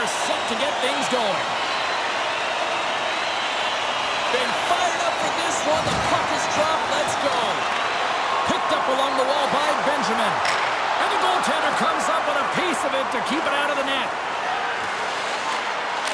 are set to get things going. Been fired up for this one. The puck is dropped. Let's go. Picked up along the wall by Benjamin. And the goaltender comes up with a piece of it to keep it out of the net.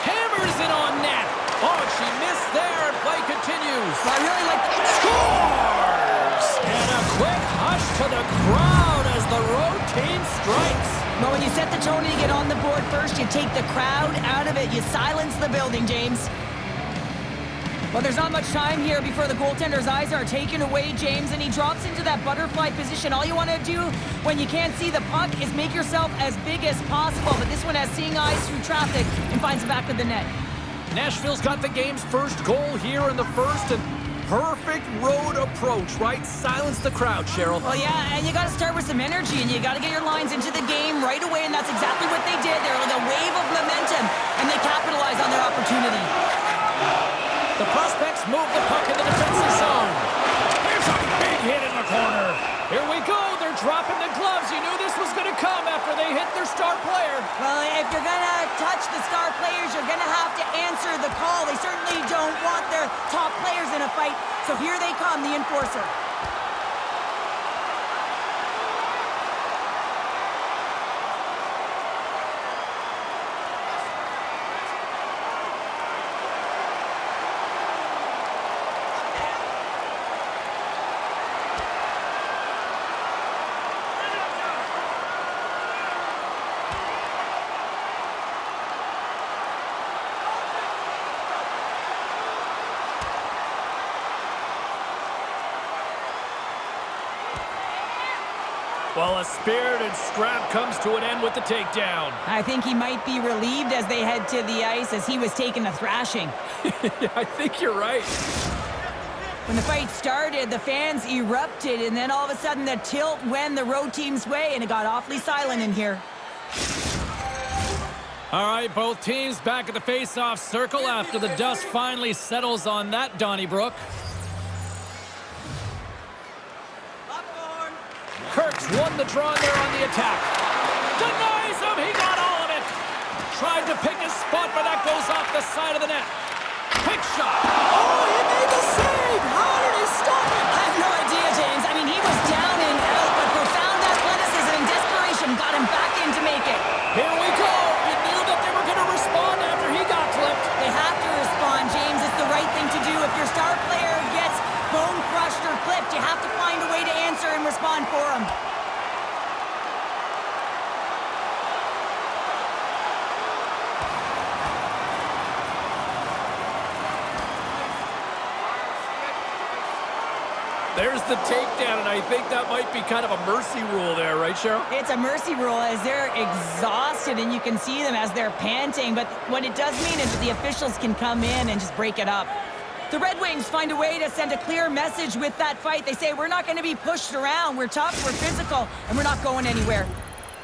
Hammers it on net. Oh, she missed there, and play continues. I really like the... Scores! And a quick hush to the crowd as the road team strikes. Well, when you set the tone and you get on the board first, you take the crowd out of it. You silence the building, James. Well, there's not much time here before the goaltender's eyes are taken away, James, and he drops into that butterfly position. All you want to do when you can't see the puck is make yourself as big as possible, but this one has seeing eyes through traffic and finds the back of the net. Nashville's got the game's first goal here in the first, and perfect road approach, right? Silence the crowd, Cheryl. Well, yeah, and you got to start with some energy, and you got to get your lines into the game right away, and that's exactly what they did. They're like a wave of momentum, and they capitalize on their opportunity. The prospects move the puck in the defensive zone. Here's a big hit in the corner. Here we go. They're dropping the gloves. You knew this was going to come after they hit their star player. Well, if you're going to touch the star players, you're going to have to answer the call. They certainly don't want their top players in a fight. So here they come, the enforcer. Well, a spirited scrap comes to an end with the takedown. I think he might be relieved as they head to the ice as he was taking a thrashing. I think you're right. When the fight started, the fans erupted, and then all of a sudden the tilt went the road team's way, and it got awfully silent in here. All right, both teams back at the face-off circle after the dust finally settles on that Donnybrook. Kirk's won the draw there on the attack. Denies him, he got all of it. Tried to pick his spot, but that goes off the side of the net. Quick shot. Oh, he made the save! How did he stop it? I have no idea, James. I mean, he was down and out, but profound athleticism and desperation got him back in to make it. Here we go. You knew that they were going to respond after he got clipped. They have to respond, James. It's the right thing to do. If your star player gets bone crushed or clipped, you have to find a way to answer and respond for him. There's the takedown, and I think that might be kind of a mercy rule there, right, Cheryl? It's a mercy rule as they're exhausted, and you can see them as they're panting. But what it does mean is that the officials can come in and just break it up. The Red Wings find a way to send a clear message with that fight. They say, we're not going to be pushed around. We're tough, we're physical, and we're not going anywhere.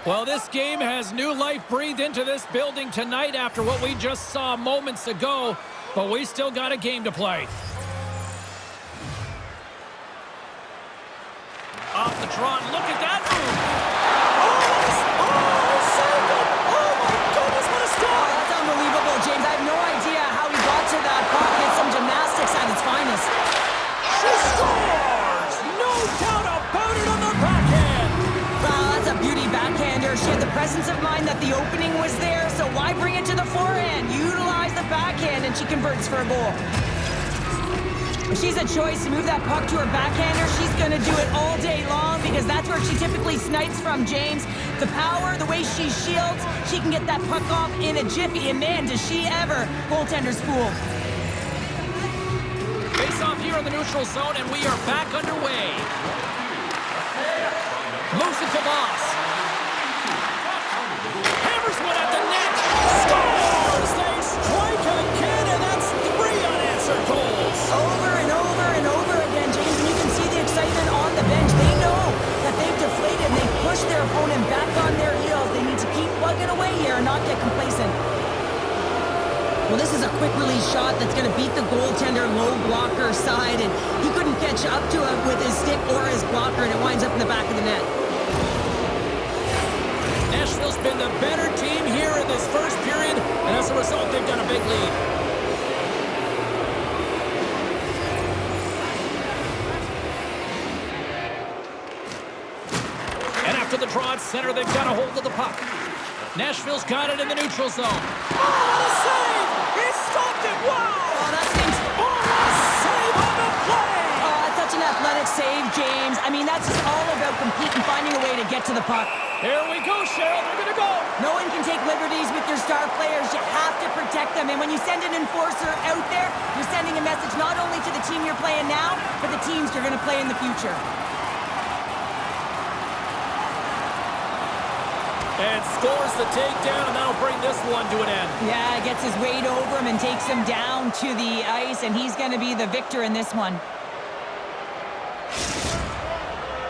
Well, this game has new life breathed into this building tonight after what we just saw moments ago, but we still got a game to play. Off the draw, and look at that move. Oh, saved it! Oh, my goodness, what a score! Oh, that's unbelievable, James. I have no idea how he got to that puck. It's some gymnastics at its finest. She scores! No doubt about it on the backhand. Wow, that's a beauty backhander. She had the presence of mind that the opening was there, so why bring it to the forehand? Utilize the backhand, and she converts for a goal. If she's a choice to move that puck to her backhander, she's going to do it all day long because that's where she typically snipes from, James. The power, the way she shields, she can get that puck off in a jiffy, and man, does she ever. Goaltender's fooled. Face off here in the neutral zone, and we are back underway. Moves it to Voss. Hammers one at the net. Scores! They strike again, and that's 3 unanswered goals. Over and over and over again, James, and you can see the excitement on the bench. They know that they've deflated and they've pushed their opponent back on their heels. They need to keep plugging away here and not get complacent. Well, this is a quick release shot that's going to beat the goaltender low blocker side, and he couldn't catch up to it with his stick or his blocker, and it winds up in the back of the net. Nashville's been the better team here in this first period, result, they've got a big lead. And after the draw at center, they've got a hold of the puck. Nashville's got it in the neutral zone. Oh, what a save! He stopped it! Wow! Oh, that seems... Oh, what a save on the play! Oh, that's such an athletic save, James. I mean, that's just all about competing, finding a way to get to the puck. Here we go, Cheryl. They're going to go. No one can take liberties with your star players. You have to protect them. And when you send an enforcer out there, you're sending a message not only to the team you're playing now, but the teams you're going to play in the future. And scores the takedown, and that'll bring this one to an end. Yeah, gets his weight over him and takes him down to the ice, and he's going to be the victor in this one.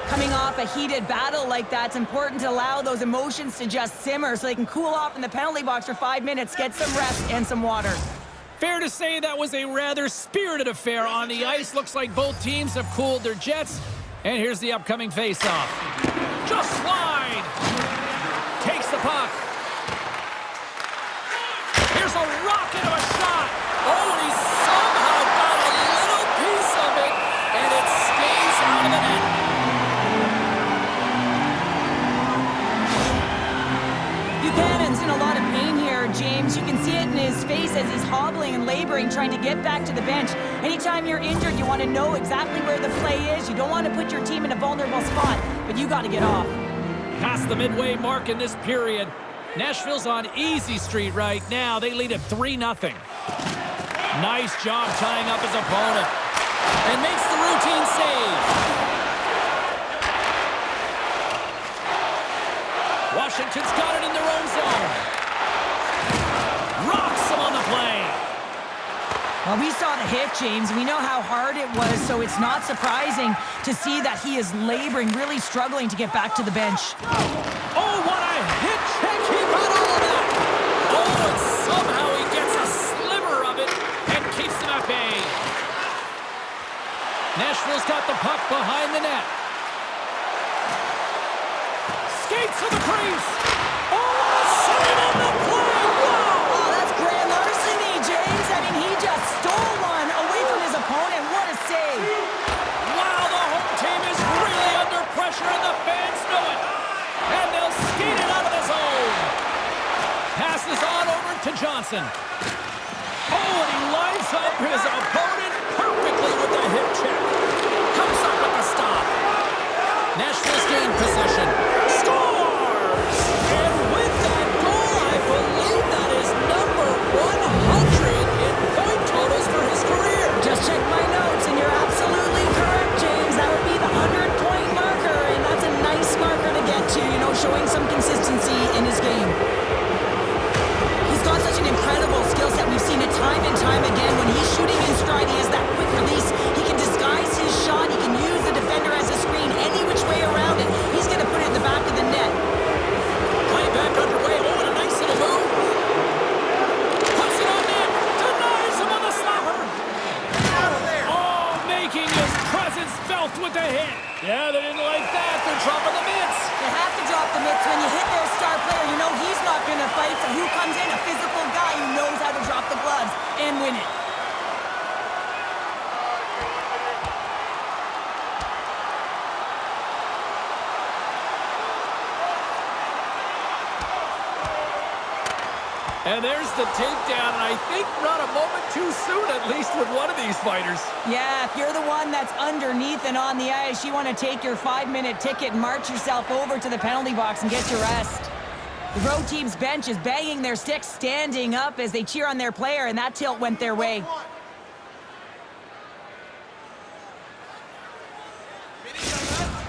Coming off a heated battle like that, it's important to allow those emotions to just simmer so they can cool off in the penalty box for 5 minutes, get some rest and some water. Fair to say that was a rather spirited affair on the ice. Looks like both teams have cooled their jets. And here's the upcoming face-off. Just slide. Takes the puck. Here's a rocket of a shot. Oh, and he somehow got a little piece of it, and it stays out of the net. Buchanan's in a lot of pain here, James. You can see it in his face as he's hobbling and laboring, trying to get back to the bench. Anytime you're injured, you want to know exactly where the play is. You don't want to put your team in a vulnerable spot, but you got to get off. Past the midway mark in this period. Nashville's on easy street right now. They lead at 3-0. Nice job tying up his opponent. And makes the routine save. Washington's got it in their own zone. Rocks him on the play. Well, we saw the hit, James. We know how hard it was, so it's not surprising to see that he is laboring, really struggling to get back to the bench. Oh, what a hit check. He got all of that. Oh, and somehow he gets a sliver of it and keeps him at bay. Nashville's got the puck behind the net. Skates to the crease. Oh, what a save on the play. Wow. Oh, that's grand larceny, James. I mean, he just stole one away from his opponent. What a save. Wow, the home team is really under pressure, and the fans know it. And they'll skate it out of the zone. Passes on over to Johnson. Oh, and he lines up his opponent perfectly with the hip check. Comes up with the stop. Nashville's gained possession. Scores! And with that goal, I believe that is number 100 in point totals for his career. Just check my notes, and you're absolutely correct, James. That would be the 100-point marker, and that's a nice marker to get to, you know, showing some consistency in his game. He's got such an incredible skill set. We've seen it time and time again. When he's shooting in stride, he has that quick release. He can disguise his shot. He can use the defender as a screen any which way around it. He's going to put it in the back of the net. Play back underway. Oh, and a nice little move. Puts it on net. Denies him on the slapper. Oh, making his presence felt with the hit. Yeah, they didn't like that. They're dropping the mitts. They have to drop the mitts. When you hit their star player, you know he's not going to fight. So who comes in? A physical guy who knows how to drop the gloves and win it. And there's the takedown, and I think not a moment too soon, at least with one of these fighters. Yeah, if you're the one that's underneath and on the ice, you want to take your 5-minute ticket and march yourself over to the penalty box and get your rest. The road team's bench is banging their sticks, standing up as they cheer on their player, and that tilt went their way.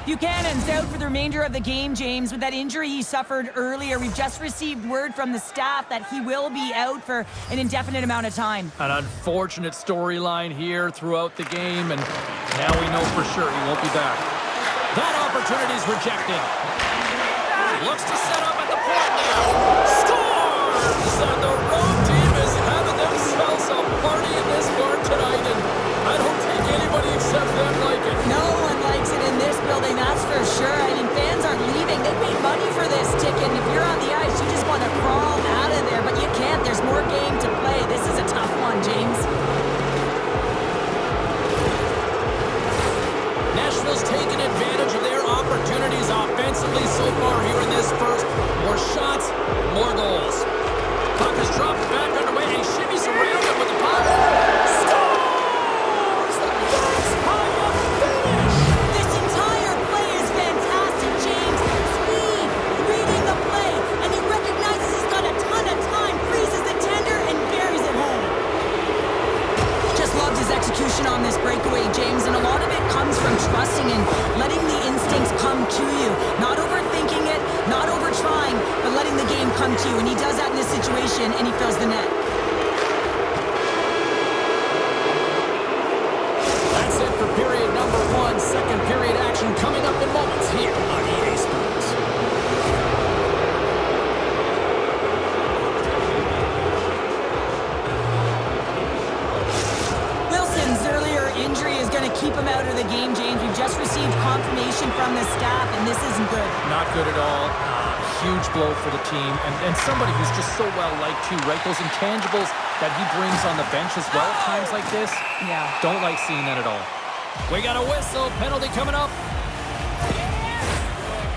Buchanan's out for the remainder of the game, James. With that injury he suffered earlier, we've just received word from the staff that he will be out for an indefinite amount of time. An unfortunate storyline here throughout the game, and now we know for sure he won't be back. That opportunity's rejected. Looks to set up at the point now. Scores! And the road team is having themselves a party in this bar tonight, and I don't think anybody except them like it. No one likes it in this building, that's for sure. I mean, fans aren't leaving. They paid money for this ticket, and if you're on the ice, you just want to crawl out of there, but you can't. There's more game more goals. Puck is dropped back underway. He shimmies around it with the puck. Scores! That's how you finish! This entire play is fantastic, James. Speed, reading the play, and he recognizes he's got a ton of time, freezes the tender, and buries it home. Just loved his execution on this breakaway, James, and a lot of it comes from trusting and letting the instincts come to you. Not overthinking it, not over-trying, but letting the game come to you. And he does that in this situation, and he fills the net. That's it for period number 1. Second period action coming up in moments here on EA Sports. Wilson's earlier injury is going to keep him out of the game, James. We've just received confirmation from the staff, and this isn't good. Not good at all. Huge blow for the team. And somebody who's just so well-liked, too, right? Those intangibles that he brings on the bench as well at times like this. Yeah. Don't like seeing that at all. We got a whistle. Penalty coming up.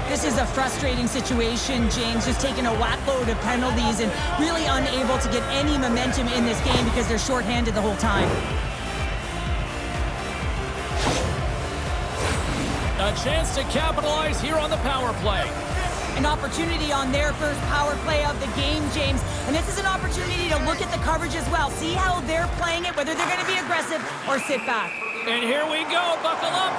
This is a frustrating situation, James, just taking a whack load of penalties and really unable to get any momentum in this game because they're shorthanded the whole time. A chance to capitalize here on the power play. An opportunity on their first power play of the game, James. And this is an opportunity to look at the coverage as well. See how they're playing it, whether they're going to be aggressive or sit back. And here we go. Buckle up.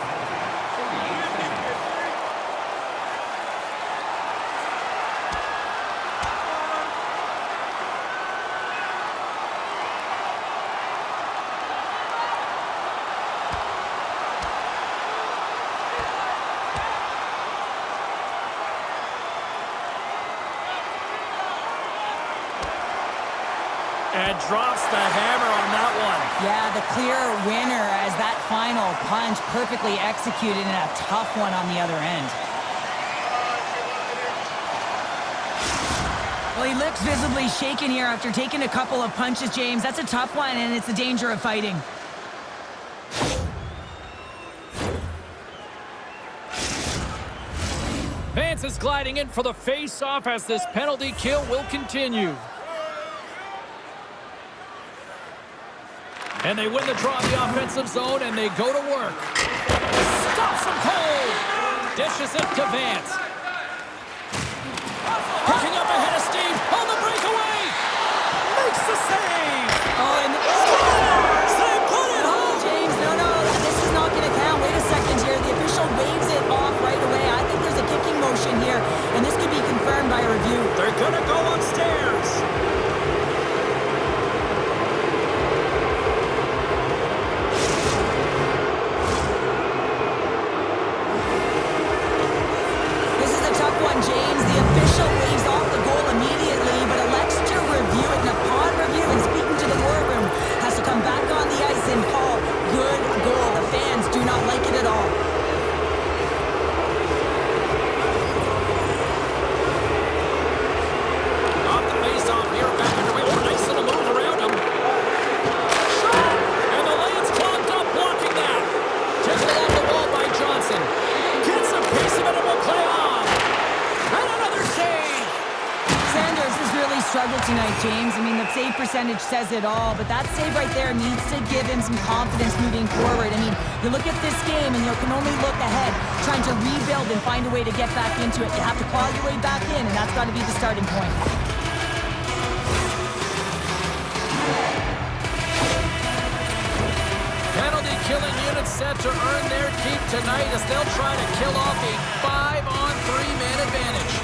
And drops the hammer on that one. Yeah, the clear winner as that final punch perfectly executed and a tough one on the other end. Well, he looks visibly shaken here after taking a couple of punches, James. That's a tough one, and it's the danger of fighting. Vance is gliding in for the face-off as this penalty kill will continue. And they win the draw in the offensive zone, and they go to work. Stops him cold. Dishes it to Vance. Picking up ahead of Steve on the breakaway. Makes the save. Oh, and scores! They put it home. James, no, this is not going to count. Wait a second here. The official waves it off right away. I think there's a kicking motion here, and this could be confirmed by a review. They're going to go upstairs. James, the official waves off the goal immediately, but elects to review it. And upon review and speaking to the war room, has to come back on the ice and call good goal. The fans do not like it at all. Off the face-off here, back underway. Oh, nice little move around him. Shot! And the lane's clogged up, blocking that. Taken along the wall by Johnson. Gets a piece of it and will play on. Sanders has really struggled tonight, James. I mean, the save percentage says it all, but that save right there needs to give him some confidence moving forward. I mean, you look at this game and you can only look ahead, trying to rebuild and find a way to get back into it. You have to claw your way back in, and that's got to be the starting point. Penalty-killing unit set to earn their keep tonight as they'll try to kill off a 5-on-3 man advantage.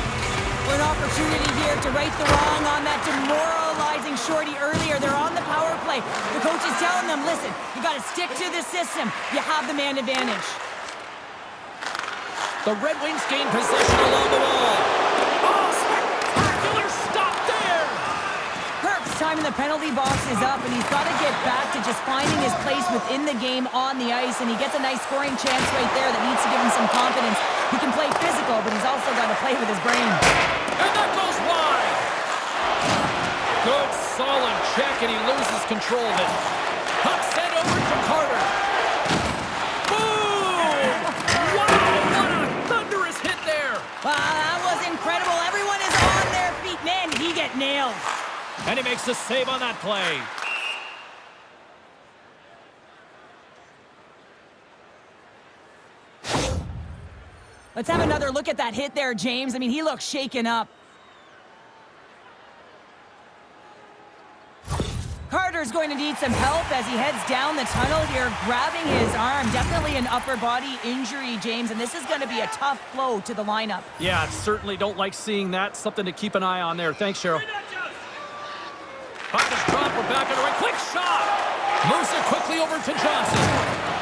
An opportunity here to right the wrong on that demoralizing shorty earlier. They're on the power play. The coach is telling them, listen, you got to stick to the system. You have the man advantage. The Red Wings gain possession along the wall. Oh, spectacular stop there! Kirk's time in the penalty box is up, and he's got to get back to just finding his place within the game on the ice, and he gets a nice scoring chance right there that needs to give him some confidence. He can play physical, but he's also got to play with his brain. And that goes wide! Good, solid check, and he loses control of it. Puck sent over to Carter. Boom! Wow, what a thunderous hit there! Wow, that was incredible. Everyone is on their feet. Man, he And he makes the save on that play. Let's have another look at that hit there, James. I mean, he looks shaken up. Carter's going to need some help as he heads down the tunnel here, grabbing his arm. Definitely an upper body injury, James, and this is going to be a tough blow to the lineup. Yeah, certainly don't like seeing that. Something to keep an eye on there. Thanks, Cheryl. Puck is dropped. We're back on the right. Quick shot! Moves it quickly over to Johnson.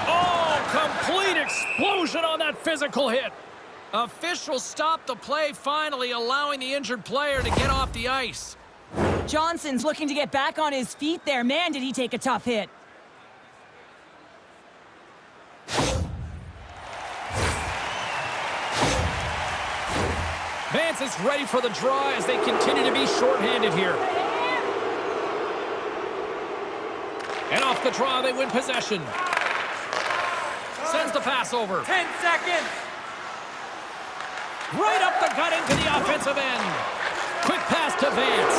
Oh, complete explosion on that physical hit. Officials stop the play, finally allowing the injured player to get off the ice. Johnson's looking to get back on his feet there. Man, did he take a tough hit. Vance is ready for the draw as they continue to be shorthanded here. And off the draw, they win possession. Sends the pass over. 10 seconds. Right up the gut into the offensive end. Quick pass to Vance.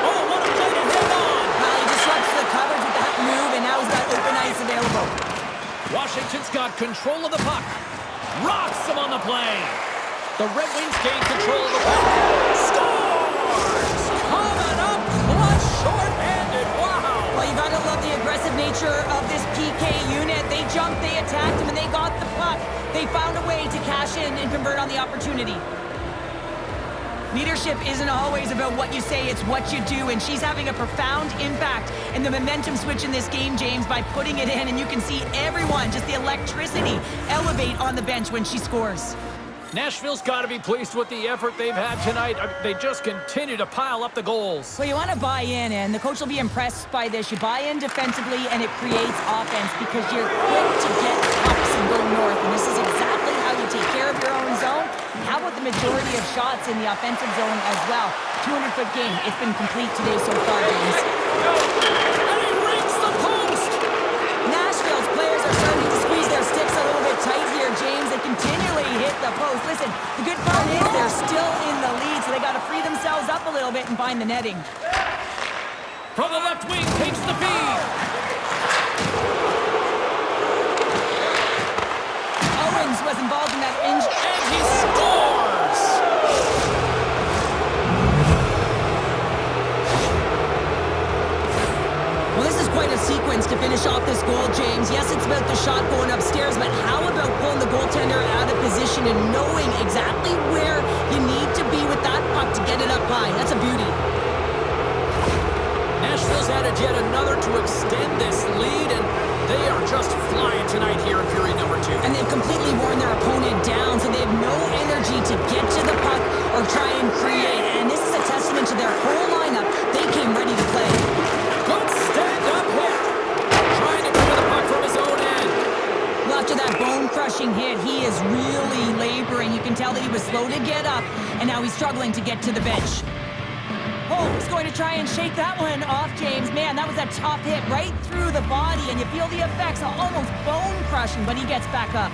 Oh, what a play to hit on. Well, he disrupts the coverage with that move, and now he's got open ice available. Washington's got control of the puck. Rocks him on the play. The Red Wings gain control of the puck. Scores! Coming up clutch, short-handed. Wow! Well, you gotta love the aggressive nature of this PK unit. They jumped, they attacked him, and they got the puck. They found a way to cash in and convert on the opportunity. Leadership isn't always about what you say, it's what you do, and she's having a profound impact in the momentum switch in this game, James, by putting it in, and you can see everyone, just the electricity, elevate on the bench when she scores. Nashville's got to be pleased with the effort they've had tonight. They just continue to pile up the goals. Well, you want to buy in, and the coach will be impressed by this. You buy in defensively, and it creates offense because you're quick to get pucks and go north, and this is exactly how you take care of your own zone. How about the majority of shots in the offensive zone as well? 200-foot game. It's been complete today so far, James. And he rings the post! Nashville's players are starting to squeeze their sticks a little bit tight here, James. They continually hit the post. Listen, the good part is they're still in the lead, so they got to free themselves up a little bit and find the netting. From the left wing, takes the feed. Owens was involved in that injury. And he scores! Well, this is quite a sequence to finish off this goal, James. Yes, it's about the shot going upstairs, but how about pulling the goaltender out of position and knowing exactly where you need to be with that puck to get it up high? That's a beauty. Nashville's added yet another to extend this lead, and they are just flying tonight here in period number 2. And they've completely worn their opponent down, so they have no energy to get to the puck or try and create. And this is a testament to their whole lineup. They came ready to play. Good stand-up hit. Trying to clear the puck from his own end. Well, after that bone-crushing hit, he is really laboring. You can tell that he was slow to get up, and now he's struggling to get to the bench. Holmes going to try and shake that one off, James. Man, that was a tough hit right through the body, and you feel the effects, almost bone-crushing, but he gets back up.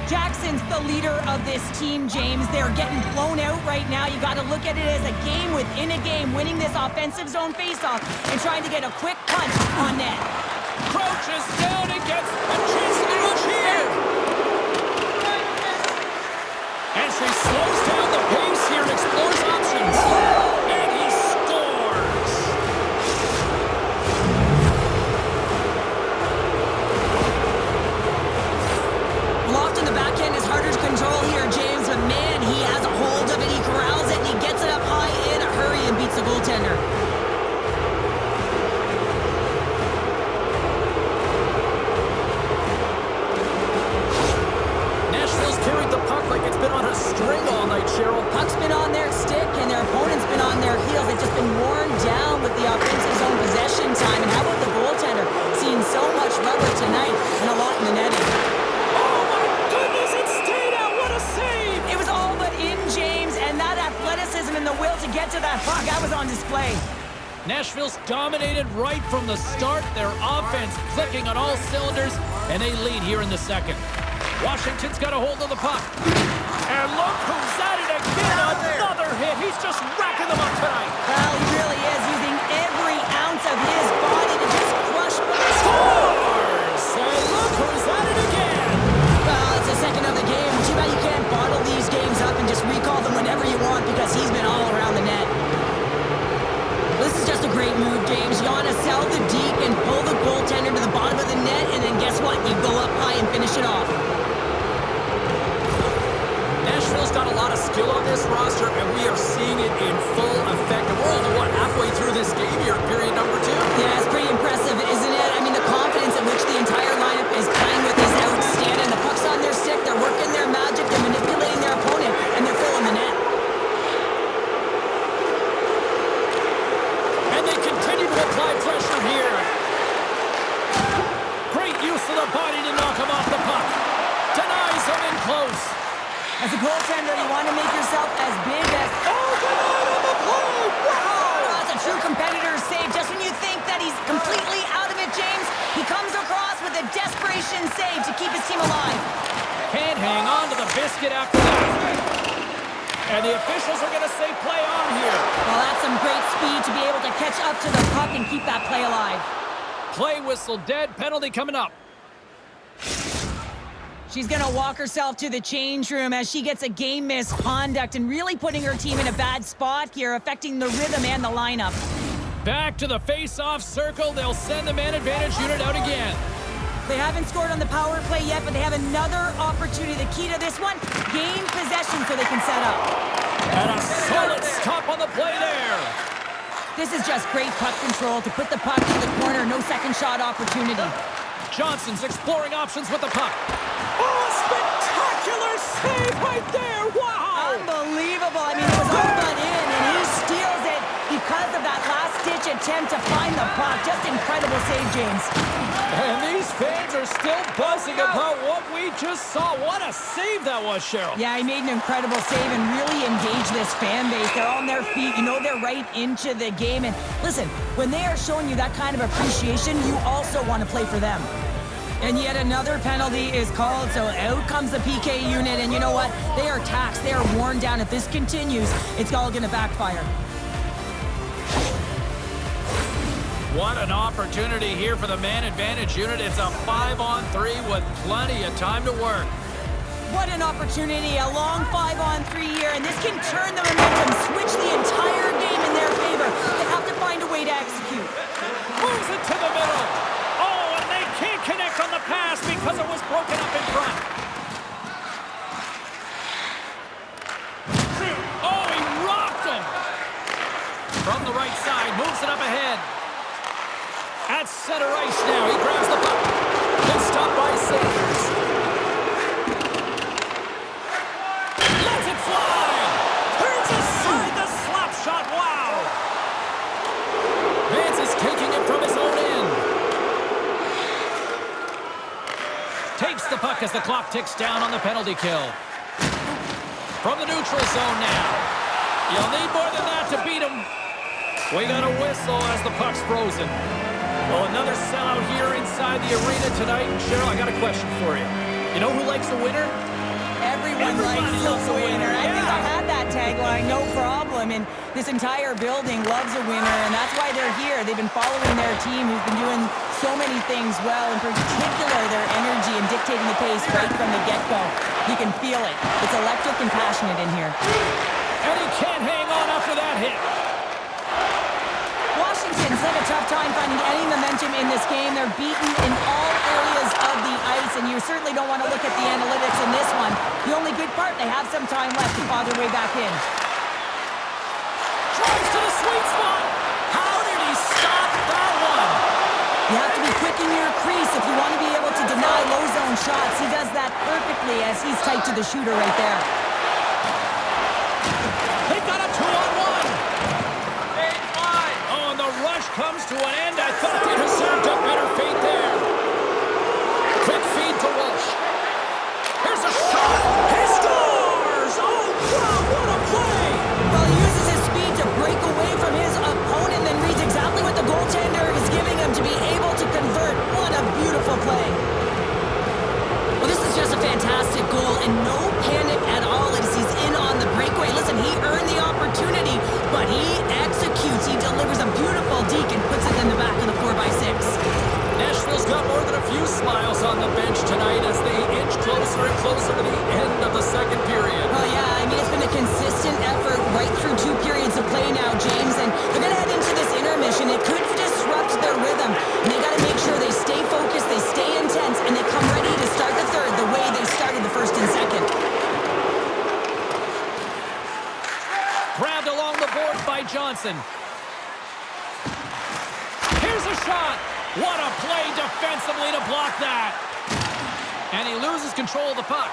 Jackson's the leader of this team, James. They're getting blown out right now. You got to look at it as a game within a game, winning this offensive zone faceoff and trying to get a quick punch on net. Crouches down and gets a chance to rush here. And she slows down the pace here and explores options. And he scores! Well, often the backhand is harder to control here, James, but man, he has a hold of it. He corrals it, and he gets it up high in a hurry and beats the goaltender. Carried the puck like it's been on a string all night, Cheryl. Puck's been on their stick, and their opponent's been on their heels. They've just been worn down with the offensive zone possession time. And how about the goaltender? Seeing so much rubber tonight and a lot in the netting. Oh, my goodness, it stayed out. What a save! It was all but in, James, and that athleticism and the will to get to that puck, that was on display. Nashville's dominated right from the start. Their offense clicking on all cylinders, and they lead here in the second. Washington's got a hold of the puck. And look who's at it again. Another hit. He's just racking them up tonight. Well, he really is using every ounce of his body to just crush. Scores! And look who's at it again. Well, it's the second of the game. Too bad you can't bottle these games up and just recall them whenever you want because he's been all around the net. This is just a great move, James. You want to sell the deep and pull the goaltender to the bottom of the net, and then guess what? You go up high and finish it off. Nashville's got a lot of skill on this roster, and we are seeing it in full effect. And we're only, halfway through this game here, period number 2? Yeah, it's pretty impressive, isn't it? I mean, the confidence in which the entire lineup is playing with is outstanding. The puck's on their stick, they're working their magic, they're manipulating their opponent, and they're filling the net. And they continue to apply pressure here. Great use of the body to knock him off the puck. Denies him in close. As a goaltender, you want to make yourself as big as... Oh, denied on the play! Wow! That's a true competitor's save. Just when you think that he's completely out of it, James, he comes across with a desperation save to keep his team alive. Can't hang on to the biscuit after that. And the officials are going to say play on here. Well, that's some great speed to be able to catch up to the puck and keep that play alive. Play whistle dead. Penalty coming up. She's going to walk herself to the change room as she gets a game misconduct and really putting her team in a bad spot here, affecting the rhythm and the lineup. Back to the face-off circle. They'll send the man advantage unit out again. They haven't scored on the power play yet, but they have another opportunity. The key to this one, gain possession so they can set up. And a solid stop on the play there. This is just great puck control to put the puck to the corner. No second shot opportunity. Johnson's exploring options with the puck. Oh, a spectacular save right there. Wow. Unbelievable. I mean, it was all but in, and he steals it because of that last-ditch attempt to find the puck. Just incredible save, James. And these fans are still buzzing about what we just saw. What a save that was, Cheryl. Yeah, he made an incredible save and really engaged this fan base. They're on their feet. You know they're right into the game. And listen, when they are showing you that kind of appreciation, you also want to play for them. And yet another penalty is called, so out comes the PK unit. And you know what? They are taxed. They are worn down. If this continues, it's all going to backfire. What an opportunity here for the man advantage unit. It's a 5-on-3 with plenty of time to work. What an opportunity, a long 5-on-3 here, and this can turn the momentum, switch the entire game in their favor. They have to find a way to execute. Moves it to the middle. Oh, and they can't connect on the pass because it was broken up in front. Oh, he rocked him. From the right side, moves it up ahead. At center ice now, he grabs the puck. Good stop by Sanders. Lets it fly. Turns aside the slap shot. Wow. Vance is taking it from his own end. Takes the puck as the clock ticks down on the penalty kill. From the neutral zone now. You'll need more than that to beat him. We got a whistle as the puck's frozen. Well, another sellout here inside the arena tonight. And Cheryl, I got a question for you. You know who likes a winner? Everybody likes a winner. I think I had that tagline, no problem. And this entire building loves a winner, and that's why they're here. They've been following their team, who's been doing so many things well, in particular their energy and dictating the pace right from the get-go. You can feel it. It's electric and passionate in here. And he can't hang on after that hit. Washington's had a tough time finding any momentum in this game. They're beaten in all areas of the ice, and you certainly don't want to look at the analytics in this one. The only good part, they have some time left to claw their way back in. Drives to the sweet spot. How did he stop that one? You have to be quick in your crease if you want to be able to deny low zone shots. He does that perfectly as he's tight to the shooter right there. They've got a 2-on-1. Oh, and the rush comes to an end. I thought they deserved a better fate there. Quick feed to Walsh. Here's a shot. He scores! Oh, wow, what a play! Well, he uses his speed to break away from his opponent and reads exactly what the goaltender is giving him to be able to convert. What a beautiful play. Well, this is just a fantastic goal and no panic at all. It's few smiles on the bench tonight as they inch closer and closer to the end of the second period. Oh, yeah, I mean, it's been a consistent effort right through 2 periods of play now, James, and they're going to head into this intermission. It could disrupt their rhythm, and they got to make sure they stay focused, they stay intense, and they come ready to start the third the way they started the first and second. Grabbed along the board by Johnson. Here's a shot. What a play defensively to block that. And he loses control of the puck.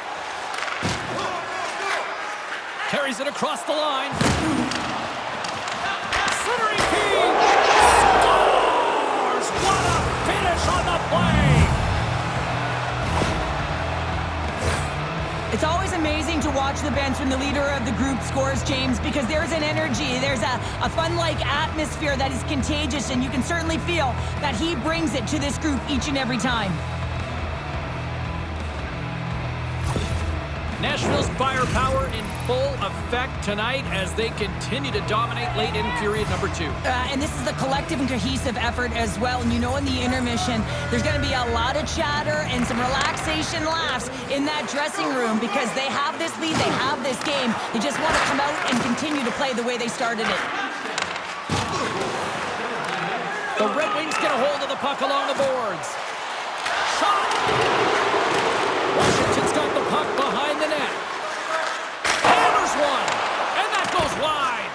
Carries it across the line. Centering key. Scores! What a finish on the play. It's always amazing to watch the bench when the leader of the group scores, James, because there's an energy, there's a fun-like atmosphere that is contagious, and you can certainly feel that he brings it to this group each and every time. Nashville's firepower in full effect tonight as they continue to dominate late in period number 2. And this is a collective and cohesive effort as well. And you know in the intermission, there's going to be a lot of chatter and some relaxation laughs in that dressing room because they have this lead, they have this game. They just want to come out and continue to play the way they started it. The Red Wings get a hold of the puck along the boards. Shot! Washington's got the puck behind the net. Hammers one, and that goes wide.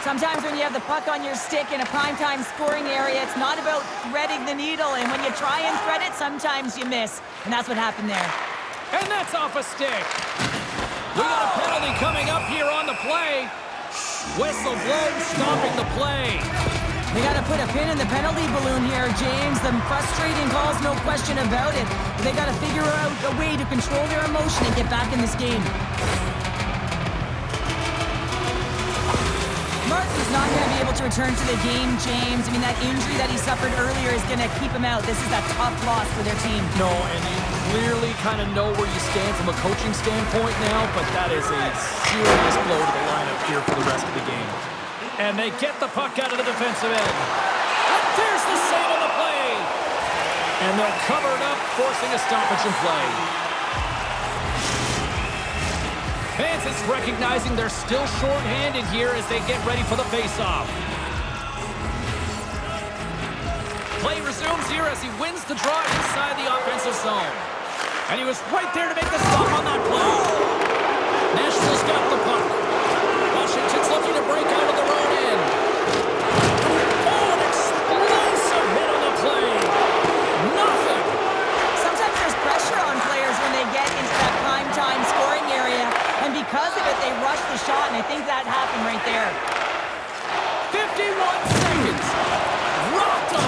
Sometimes when you have the puck on your stick in a primetime scoring area, it's not about threading the needle, and when you try and thread it, sometimes you miss, and that's what happened there. And that's off a stick. We got a penalty coming up here on the play. Whistle blown, stopping the play. They got to put a pin in the penalty balloon here, James. The frustrating calls, no question about it. They got to figure out a way to control their emotion and get back in this game. Martin's not going to be able to return to the game, James. I mean, that injury that he suffered earlier is going to keep him out. This is a tough loss for their team. No, and you clearly kind of know where you stand from a coaching standpoint now, but that is a serious blow to the lineup here for the rest of the game. And they get the puck out of the defensive end. And there's the save on the play. And they'll cover it up, forcing a stoppage in play. Vance is recognizing they're still short-handed here as they get ready for the face-off. Play resumes here as he wins the draw inside the offensive zone. And he was right there to make the stop on that play. Nashville's got the puck. Washington's looking to break out of their own end. Oh, an explosive hit on the play. Nothing. Sometimes there's pressure on players when they get into that primetime scoring area, and because of it, they rush the shot, and I think that happened right there. 51 seconds. Rocked him.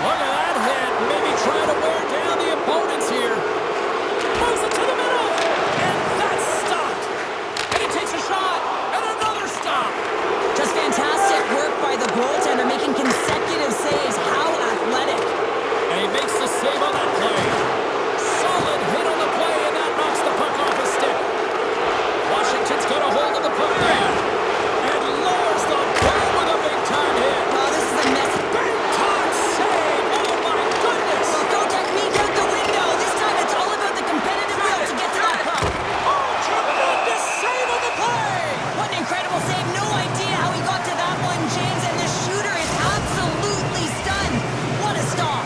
Look at that hit. Maybe trying to wear down the opponents here. Moves it to the middle, and that's stopped. And he takes a shot. Just fantastic work by the goaltender, making consecutive saves. How athletic. And he makes the save on that play. Solid hit on the play, and that knocks the puck off his stick. Washington's got a hold of the puck there. And lowers the bar with a big-time hit. Oh, this is a mess. Big-time save. Oh, my goodness. Well, throw technique out the window. This time it's all about the competitive will to get to that puck. Oh, tremendous save on the play. What an incredible save. No idea how he got to that one, James, and the shooter is absolutely stunned. What a stop.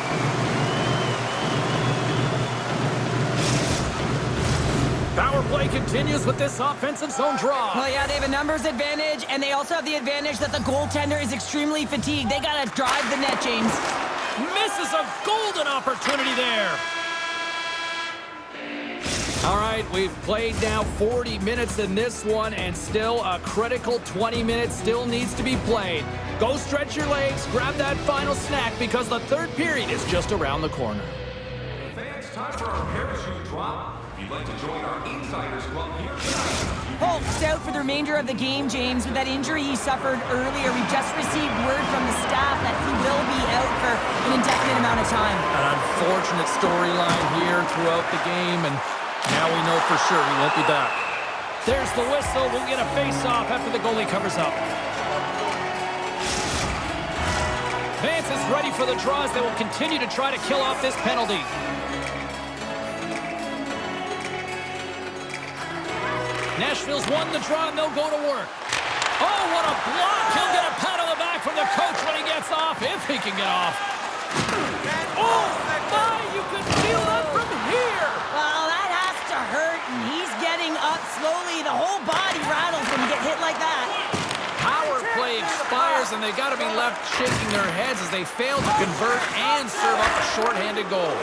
Power play continues with this offensive zone draw. Well, yeah, they have a numbers advantage, and they also have the advantage that the goaltender is extremely fatigued. They got to drive the net, James. Misses a golden opportunity there. All right, we've played now 40 minutes in this one, and still a critical 20 minutes still needs to be played. Go stretch your legs, grab that final snack, because the third period is just around the corner. Fans, time for our parachute drop. If you'd like to join our Insiders Club here tonight. Holt's out for the remainder of the game, James, with that injury he suffered earlier. We've just received word from the staff that he will be out for an indefinite amount of time. An unfortunate storyline here throughout the game, and now we know for sure he won't be back. There's the whistle. We'll get a face-off after the goalie covers up. Vance is ready for the draws. They will continue to try to kill off this penalty. Nashville's won the draw, and they'll go to work. Oh, what a block. He'll get a pat on the back from the coach when he gets off, if he can get off. Oh, my, you can feel that from here. Well, that has to hurt, and he's getting up slowly. The whole body rattles when you get hit like that. Power play expires, and they got to be left shaking their heads as they fail to convert and serve up a shorthanded goal.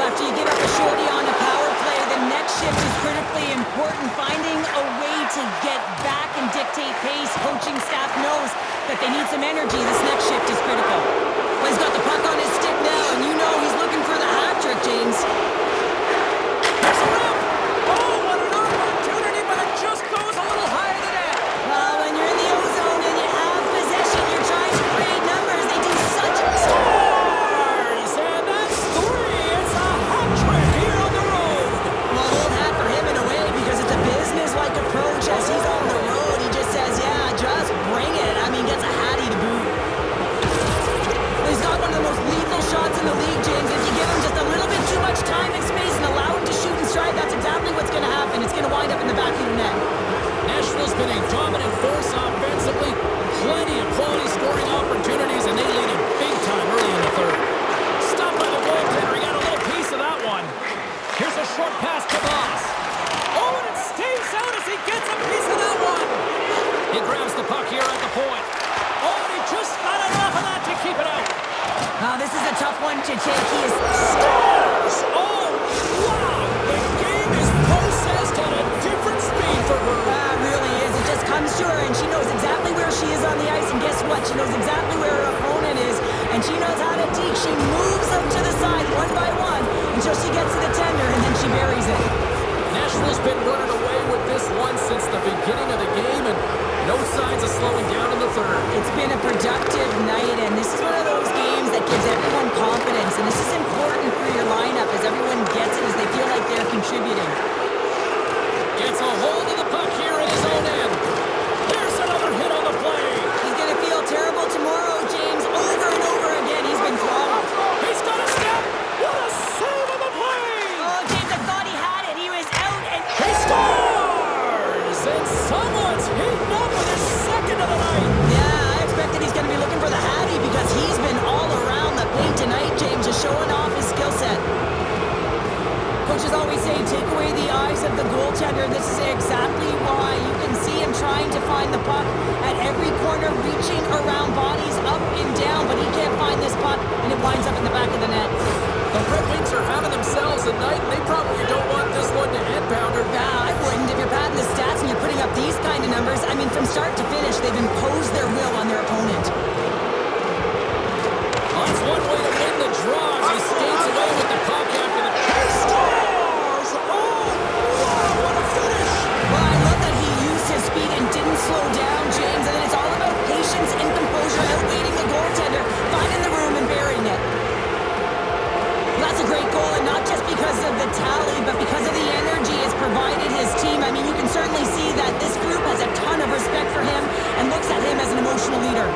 After you give up a shorty on the power play, the next shift is critically important. Finding a way to get back and dictate pace. Coaching staff knows that they need some energy. This next shift is critical. Well, he's got the puck on his stick now, and you know he's looking for the hat trick, James. There's a rip! Oh, what an opportunity, but it just goes a little higher than that. Well, when you're in the O-zone and you have possession, you're trying to create numbers. They do such a... Scores! And that's 3. It's a hat trick here on the road. Well, old hat for him in a way because it's a business-like approach as he's on the road. He just says, yeah, just bring it. I mean, gets a hattie to boot. He's got one of the most lethal shots in the league, James. If you give him just a little bit too much time and space and allow him to shoot and strike, that's exactly what's going to happen. It's going to wind up in the back of your net. Nashville's been a dominant force offensively. Plenty of quality scoring opportunities, and they lead it big time early in the third. Stopped by the goaltender. He got a little piece of that one. Here's a short pass to Voss. Oh, and it stays out as he gets a piece of that one. He grabs the puck here at the point. Oh, and he just got enough of that to keep it out. This is a tough one to take. He is... Scores! Oh, wow! The game is processed at a different speed for her. It really is. It just comes to her, and she knows exactly where she is on the ice, and guess what? She knows exactly where her opponent is, and she knows how to deke. She moves up to the side one by one until she gets to the tender, and then she buries it. Nashville's been running away with this one since the beginning of the game, and no signs of slowing down in the third. It's been a productive night, and this is one of those games that gives everyone confidence, and this is important for your lineup as everyone gets it, as they feel like they're contributing. Gets a hold of the puck here in his own end. There's another hit on the play. He's going to feel terrible tomorrow, James. Over and over again, he's been throttled. He's got a step. What a save on the play. Oh, James, I thought he had it. He was out, and... He scores! And someone's heating up with his second of the night. Yeah, I expected he's going to be looking for the hattie because he's been all around the paint tonight, James, just showing off his skill set. Coaches always say, take away the eyes of the goaltender. This is exactly why. You can see him trying to find the puck at every corner, reaching around bodies up and down, but he can't find this puck, and it winds up in the back of the net. The Red Wings are having themselves a night, and they probably don't want this one to end, Pounder. Nah, I wouldn't. If you're padding the stats and you're putting up these kind of numbers, I mean, from start to finish, they've imposed their will on their opponent. Well, that's one way to win the draw as he skates away with the puck after the... He scores! Oh, wow, what a finish! Well, I love that he used his speed and didn't slow down, James, and then it's all about patience and composure, outweighing the goaltender, finding the room and burying it. Well, that's a great goal, and not just because of the tally, but because of the energy it's provided his team. I mean, you can certainly see that this group has a ton of respect for him and looks at him as an emotional leader.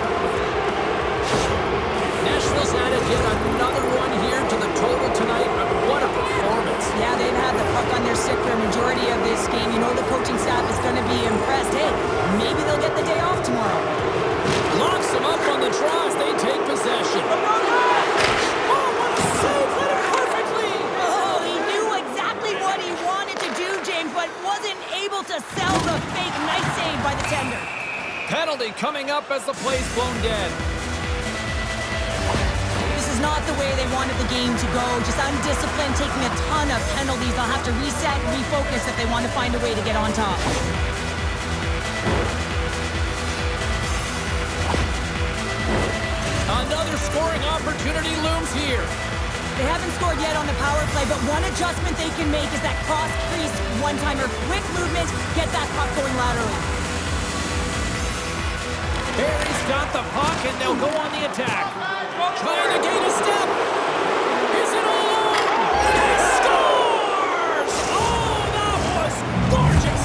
Nashville's added yet another one here to the total tonight. What a performance. Yeah, they've had the puck on their stick for a majority of this game. You know the coaching staff is going to be impressed. Hey, maybe they'll get the day off tomorrow. Locks them up on the draw as they take possession. Oh, what a save! Let it perfectly! Oh, he knew exactly what he wanted to do, James, but wasn't able to sell the fake. Nice save by the tender. Penalty coming up as the play's blown dead. This is not the way they wanted the game to go. Just undisciplined, taking a ton of penalties. They'll have to reset and refocus if they want to find a way to get on top. Another scoring opportunity looms here. They haven't scored yet on the power play, but one adjustment they can make is that cross-crease one-timer. Quick movement, get that puck going laterally. Barry's got the puck, and they'll go on the attack. Trying to gain a step. Is it all on? He scores! Oh, that was gorgeous!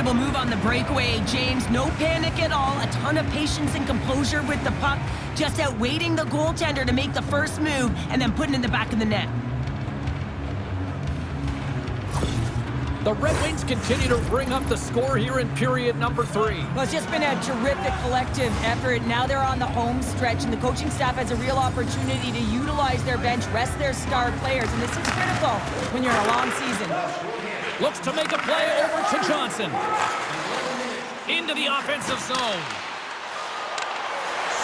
incredible move on the breakaway, James. No panic at all. A ton of patience and composure with the puck. Just out waiting the goaltender to make the first move and then putting it in the back of the net. The Red Wings continue to bring up the score here in period number 3. Well, it's just been a terrific collective effort. Now they're on the home stretch, and the coaching staff has a real opportunity to utilize their bench, rest their star players, and this is critical when you're in a long season. Looks to make a play over to Johnson. Into the offensive zone.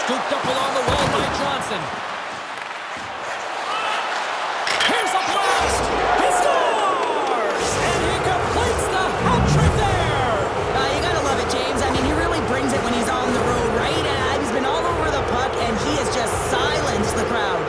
Scooped up along the wall by Johnson. Here's a blast! He scores! And he completes the hat trick there! You gotta love it, James. I mean, he really brings it when he's on the road, right? He's been all over the puck, and he has just silenced the crowd.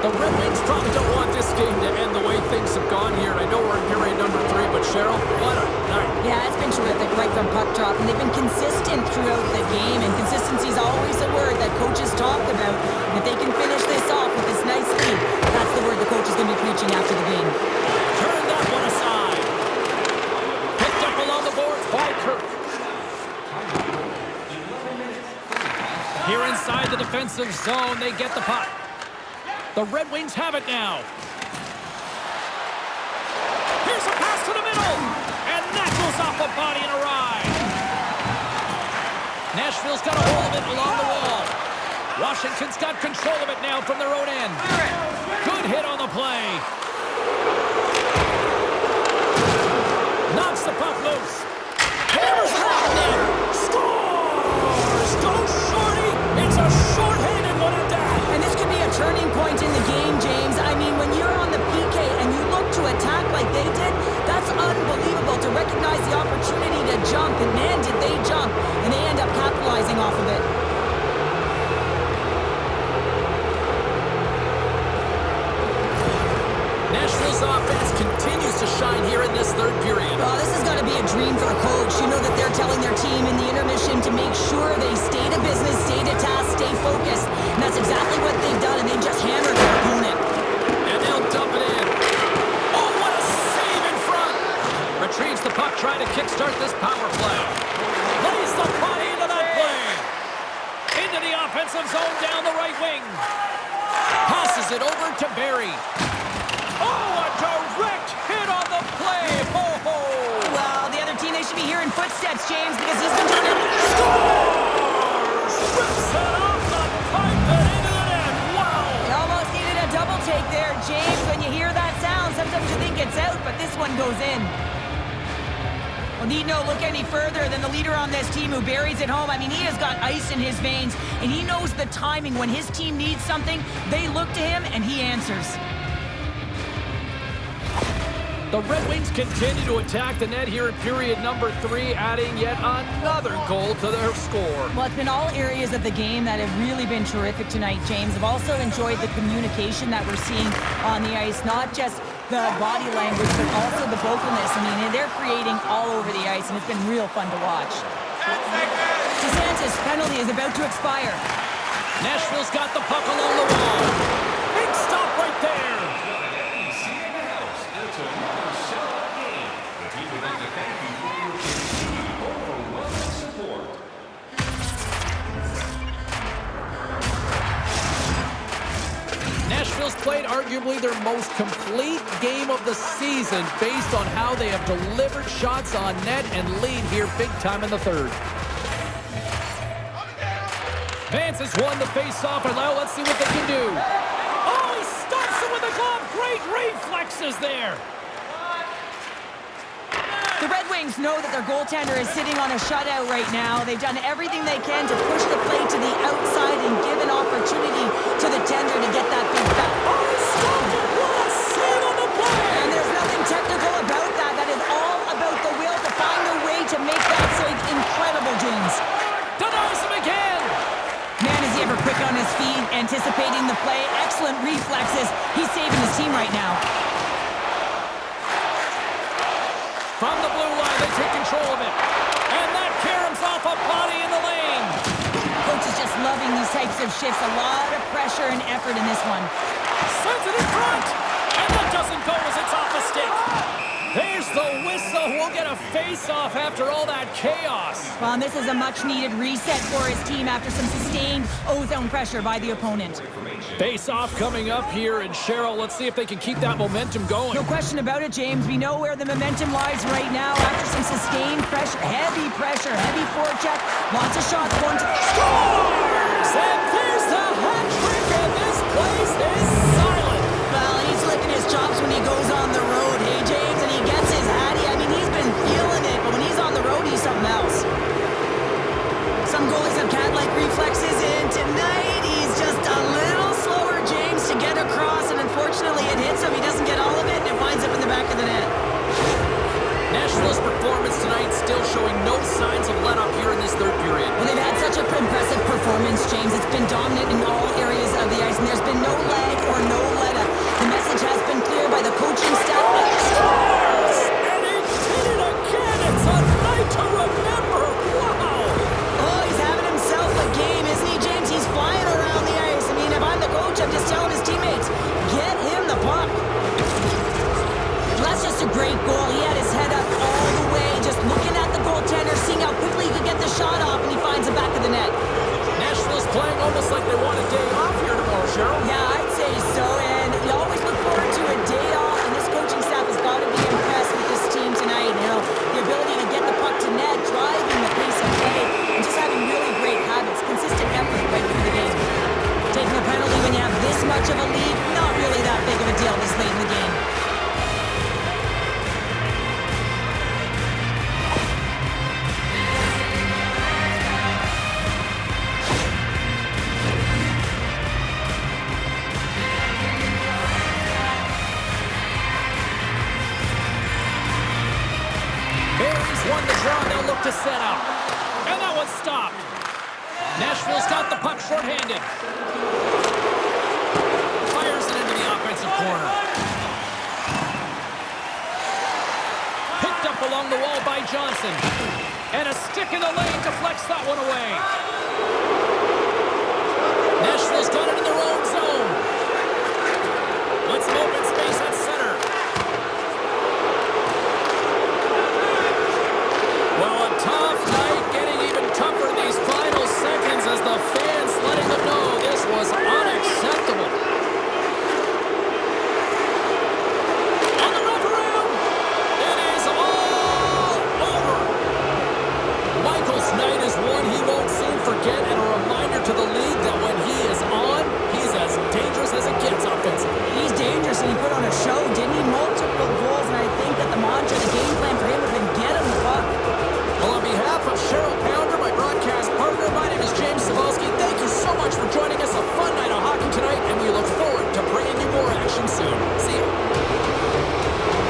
The Red Wings probably don't want this game to end the way things have gone here. I know we're in period number 3, but Cheryl, what a night. Yeah, it's been terrific right from puck drop, and they've been consistent throughout the game, and consistency is always a word that coaches talk about. And if they can finish this off with this nice lead, that's the word the coach is going to be preaching after the game. Turn that one aside. Picked up along the boards by Kirk. Here inside the defensive zone, they get the puck. The Red Wings have it now. Here's a pass to the middle. And that goes off a body and a ride. Nashville's got a hold of it along the wall. Washington's got control of it now from their own end. Good hit on the play. Knocks the puck loose. Hammers it out there. Scores! Go Shorty! It's a short-handed one at that. And this could be a turning point in the game, James. I mean, when you're on the PK and you look to attack like they did, that's unbelievable to recognize the opportunity to jump. And man, did they jump. And they end up capitalizing off of it. Nashville's offense continues to shine here in this third period. Oh, this has got to be a dream for a coach. You know that they're telling their team in the intermission to make sure they stay to business, stay to task, stay focused. And that's exactly what they've done, and they just hammered their opponent. And they'll dump it in. Oh, what a save in front! Retrieves the puck, trying to kickstart this power play. Lays the body into that play. Into the offensive zone down the right wing. Passes it over to Barry. Oh, a direct hit on the play. Ho, ho. Well, the other team, they should be hearing footsteps, James, because he's been doing it. Scores! Rips it off the pipe and into the net. Wow! You almost needed a double take there, James. When you hear that sound, sometimes you think it's out, but this one goes in. Well, need no look any further than the leader on this team who buries it home. I mean, he has got ice in his veins, and he knows the timing. When his team needs something, they look to him, and he answers. The Red Wings continue to attack the net here in period number 3, adding yet another goal to their score. Well, it's been all areas of the game that have really been terrific tonight, James. I've also enjoyed the communication that we're seeing on the ice, not just the body language, but also the vocalness. I mean, they're creating all over the ice, and it's been real fun to watch. DeSantis' penalty is about to expire. Nashville's got the puck along the wall. Big stop right there. Nashville's played arguably their most complete game of the season based on how they have delivered shots on net and lead here big time in the third. Vance has won the face-off, and now let's see what they can do. Oh, he stops it with a glove. Great reflexes there. The Red Wings know that their goaltender is sitting on a shutout right now. They've done everything they can to push the play to the outside and give an opportunity to the tender to get that big back. Oh, he stopped it. What a save on the play. And there's nothing technical about that. That is all about the will to find a way to make that save incredible, James. Denies him again. Man, is he ever quick on his feet, anticipating the play. Excellent reflexes. He's saving his team right now. From the blue line, they take control of it. And that caroms off a body in the lane. Coach is just loving these types of shifts. A lot of pressure and effort in this one. Sends it in front. And that doesn't go as it's off the stick. There's the whistle. We'll get a face-off after all that chaos. Well, and this is a much-needed reset for his team after some sustained ozone pressure by the opponent. Face-off coming up here, and Cheryl, let's see if they can keep that momentum going. No question about it, James. We know where the momentum lies right now after some sustained pressure, heavy forecheck, lots of shots going to... Scores! And there's the hat trick, and this place is silent. Well, he's licking his chops when he goes on the road, hey, James, and he gets his hattie. I mean, he's been feeling it, but when he's on the road, he's something else. Some goalies have cat-like reflexes, and tonight he's just a little slower, James, to get across, and unfortunately it hits him. He doesn't get all of it, and it winds up in the back of the net. Nashville's performance tonight still showing no signs of let-up here in this third period. Well, they've had such an impressive performance, James. It's been dominant in all areas of the ice, and there's been no lag or no let-up. The message has been clear by the coaching staff. Scores! And he did it again! It's a night to remember! Wow! Oh, he's having himself a game, isn't he, James? He's flying around the ice. I mean, if I'm the coach, I'm just telling his teammates, get him the puck. Well, that's just a great goal. He had his head up all the way, just looking at the goaltender, seeing how quickly he could get the shot off, and he finds the back of the net. Nashville's playing almost like they want a day off here tomorrow, Cheryl. Yeah, I'd say so, and you always look forward to a day off, and this coaching staff has got to be impressed with this team tonight. You know, the ability to get the puck to net, driving the pace of play, and just having really great habits, consistent effort right through the game. Taking a penalty when you have this much of a lead, not really that big of a deal this late in the game. Barry's won the draw, they'll look to set up. And that one's stopped. Nashville's got the puck shorthanded. Fires it into the offensive corner. Picked up along the wall by Johnson. And a stick in the lane deflects that one away. Nashville's got it in their own zone. Let's open space at center. Well, a tough night, getting even tougher these final seconds as the fans letting them know this was unacceptable. On the wraparound, it is all over. Michael's night is one he won't soon forget, and a reminder to the league that when he is on, he's as dangerous as it gets offensively. He's dangerous, and he put on a show, didn't he? Multiple goals, and I think that the mantra, the game plan for him